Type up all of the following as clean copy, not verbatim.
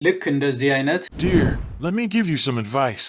ልክ እንደዚህ አይነት Dear, let me give you some advice.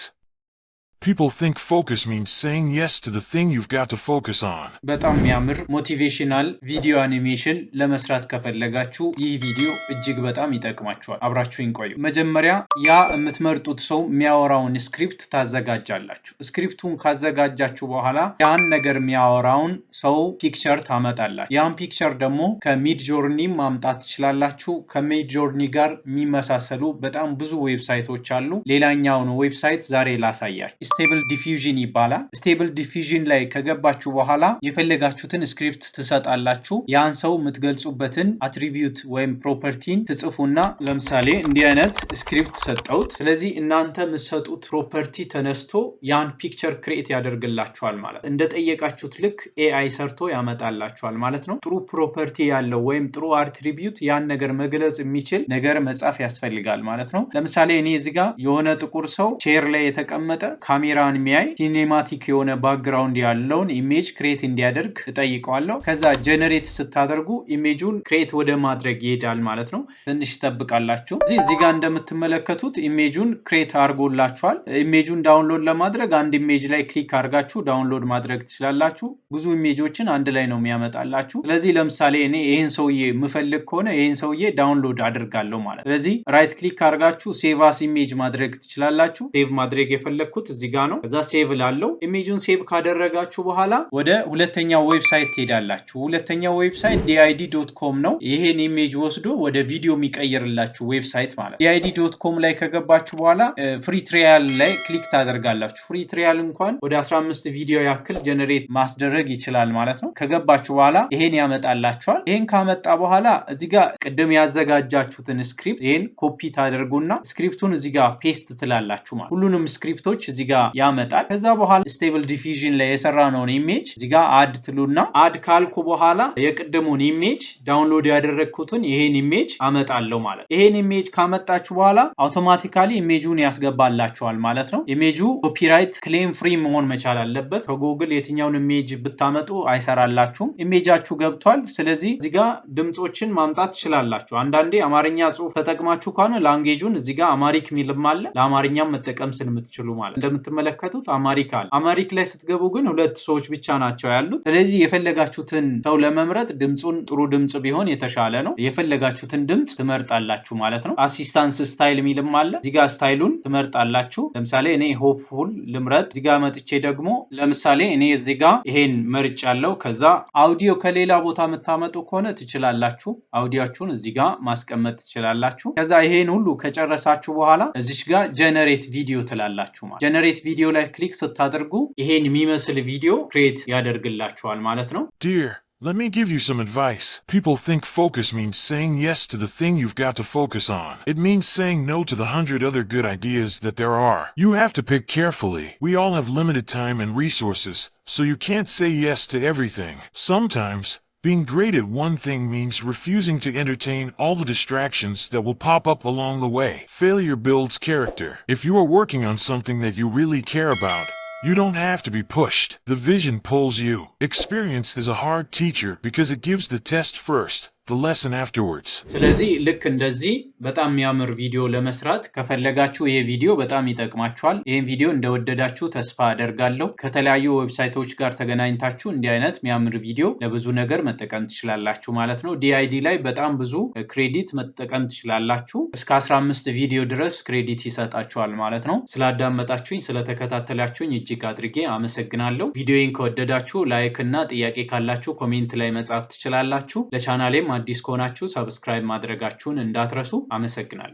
People think focus means saying yes to the thing you've got to focus on. በጣም የሚያምር ሞቲቬሽናል ቪዲዮ አኒሜሽን ለመስራት ከፈለጋችሁ ይህ ቪዲዮ እጅግ በጣም ይጠቅማችኋል። አብራችሁኝ ቆዩ። መጀመሪያ ያ የምትመርጡት ሰው የሚያወራውን ስክሪፕት ታዘጋጃላችሁ። ስክሪፕቱን ካዘጋጃችሁ በኋላ ያን ነገር የሚያወራውን ሰው ፒክቸር ታመጣላችሁ። ያን ፒክቸር ደግሞ ከሚድ ጆርኒ ማምጣት ትችላላችሁ። ከሚድ ጆርኒ ጋር የሚመሳሰሉ በጣም ብዙ ዌብሳይቶች አሉ። ሌላኛውን ዌብሳይት ዛሬ ላሳያችሁ። ስቴብል ዲፊውዥን ይባላል። ስቴብል ዲፊውዥን ላይ ከገባችሁ በኋላ የፈለጋችሁትን ስክሪፕት ትሰጣላችሁ። ያን ሰው የምትገልጹበትን አትሪቢዩት ወይም ፕሮፐርቲን ትጽፉና ለምሳሌ እንዲህ አይነት ስክሪፕት ሰጠውት። ስለዚህ እናንተ የምትሰጡት ፕሮፐርቲ ተነስቶ ያን ፒክቸር ክሬት ያደርግላችኋል ማለት እንደጠየቃችሁት ልክ ኤአይ ሰርቶ ያመጣላችኋል ማለት ነው። ጥሩ ፕሮፐርቲ ያለው ወይም ጥሩ አትሪቢዩት ያን ነገር መግለጽ የሚችል ነገር መጻፍ ያስፈልጋል ማለት ነው። ለምሳሌ እኔ እዚህ ጋር የሆነ ጥቁር ሰው ቼር ላይ የተቀመጠ ካሜራን የሚያይ ሲኔማቲክ የሆነ ባክግራውንድ ያለውን ኢሜጅ ክሬት እንዲያደርግ እጠይቀዋለሁ። ከዛ ጀነሬት ስታደርጉ ኢሜጁን ክሬት ወደ ማድረግ ይሄዳል ማለት ነው። ትንሽ ትጠብቃላችሁ። እዚህ ጋር እንደምትመለከቱት ኢሜጁን ክሬት አድርጎላችኋል። ኢሜጁን ዳውንሎድ ለማድረግ አንድ ኢሜጅ ላይ ክሊክ አድርጋችሁ ዳውንሎድ ማድረግ ትችላላችሁ። ብዙ ኢሜጆችን አንድ ላይ ነው የሚያመጣላችሁ። ስለዚህ ለምሳሌ እኔ ይሄን ሰውዬ የምፈልግ ከሆነ ይሄን ሰውዬ ዳውንሎድ አድርጋለሁ ማለት። ስለዚህ ራይት ክሊክ አድርጋችሁ ሴቭ አስ ኢሜጅ ማድረግ ትችላላችሁ። ሴቭ ማድረግ የፈለግኩት እዚህ ጋር ነው። ከዛ ሴቭ ላለው ኢሜጁን ሴቭ ካደረጋችሁ በኋላ ወደ ሁለተኛው ዌብሳይት ትሄዳላችሁ። ሁለተኛው ዌብሳይት did.com ነው። ይሄን ኢሜጅ ወስዶ ወደ ቪዲዮ የሚቀይርላችሁ ዌብሳይት ማለት። did.com ላይ ከገባችሁ በኋላ ፍሪ ትራያል ላይ ክሊክ ታደርጋላችሁ። ፍሪ ትራያል እንኳን ወደ 15 ቪዲዮ ያክል ጀነሬት ማስደረግ ይችላል ማለት ነው። ከገባችሁ በኋላ ይሄን ያመጣላችኋል። ይሄን ካመጣ በኋላ እዚህ ጋር ቅድም ያዘጋጃችሁትን ስክሪፕት ይሄን ኮፒ ታደርጉና ስክሪፕቱን እዚህ ጋር ፔስት ትላላችሁ ማለት። ሁሉንም ስክሪፕቶች እዚህ ጋር ያመጣል። ከዛ በኋላ ስቴብል ዲፊውዥን ላይ የሰራነውን ኢሜጅ እዚህ ጋር አድ ትሉና አድ ካልኩ በኋላ የቅድሙን ኢሜጅ ዳውንሎድ ያደረግኩትን ይሄን ኢሜጅ አመጣለሁ ማለት። ይሄን ኢሜጅ ካመጣችሁ በኋላ አውቶማቲካሊ ኢሜጁን ያስገባላችኋል ማለት ነው። ኢሜጁ ኮፒራይት ክሌም ፍሪ መሆን መቻል አለበት። ከጉግል የትኛውን ኢሜጅ ብታመጡ አይሰራላችሁም። ኢሜጃችሁ ገብቷል። ስለዚህ እዚህ ጋር ድምጾችን ማምጣት ትችላላችሁ። አንዳንዴ አማርኛ ጽሑፍ ተጠቅማችሁ ከሆነ ላንጌጁን እዚህ ጋር አማሪክ ሚልም አለ። ለአማርኛም መጠቀም ስለምትችሉ ማለት እንደምትመለከቱት አማሪክ አለ። አማሪክ ላይ ስትገቡ ግን ሁለት ሰዎች ብቻ ናቸው ያሉት። ስለዚህ የፈለጋችሁትን ሰው ለመምረጥ ድምጹን ጥሩ ድምጽ ቢሆን የተሻለ ነው። የፈለጋችሁትን ድምጽ ትመርጣላችሁ ማለት ነው። አሲስታንስ ስታይል ሚልም አለ። እዚህ ጋር ስታይሉን ትመርጣላችሁ። ለምሳሌ እኔ ሆፕፉል ልምረጥ። እዚህ ጋር መጥቼ ደግሞ ለምሳሌ እኔ እዚህ ጋር ይሄን መርጫለሁ። ከዛ አውዲዮ ከሌላ ቦታ የምታመጡ ከሆነ ትችላላችሁ። አውዲዮአችሁን እዚህ ጋር ማስቀመጥ ትችላላችሁ። ከዛ ይሄን ሁሉ ከጨረሳችሁ በኋላ እዚች ጋር ጀነሬት ቪዲዮ ትላላችሁ ማለት። ጀነሬት ቪዲዮ ላይ ክሊክ ስታደርጉ ይሄን የሚመስል ቪዲዮ ክሬት ያደርግላችኋል ማለት ነው። Dear, let me give you some advice. People think focus means saying yes to the thing you've got to focus on. It means saying no to the 100 other good ideas that there are. You have to pick carefully. We all have limited time and resources, so you can't say yes to everything. Sometimes, being great at one thing means refusing to entertain all the distractions that will pop up along the way. Failure builds character. If you are working on something that you really care about, you don't have to be pushed. The vision pulls you. Experience is a hard teacher because it gives the test first, the lesson afterwards. ስለዚህ ልክ እንደዚህ በጣም የሚያምር ቪዲዮ ለመስራት ከፈለጋችሁ ይሄ ቪዲዮ በጣም ይጠቅማችኋል። ይሄን ቪዲዮ እንደወደዳችሁ ተስፋ አደርጋለሁ። ከተለያዩ ዌብሳይቶች ጋር ተገናኝታችሁ እንዲህ አይነት የሚያምር ቪዲዮ ለብዙ ነገር መጠቀም ትችላላችሁ ማለት ነው። ዲአይዲ ላይ በጣም ብዙ ክሬዲት መጠቀም ትችላላችሁ። እስከ 15 ቪዲዮ ድረስ ክሬዲት ይሰጣችኋል ማለት ነው። ስላዳመጣችሁኝ ስለተከታተላችሁኝ እጅግ አድርጌ አመሰግናለሁ። ቪዲዮውን ከወደዳችሁ ላይክ እና ጥያቄ ካላችሁ ኮሜንት ላይ መጻፍ ትችላላችሁ። ለቻናሌም አዲስ ከሆናችሁ ሰብስክራይብ ማድረጋችሁን እንዳትረሱ። አመሰግናለሁ።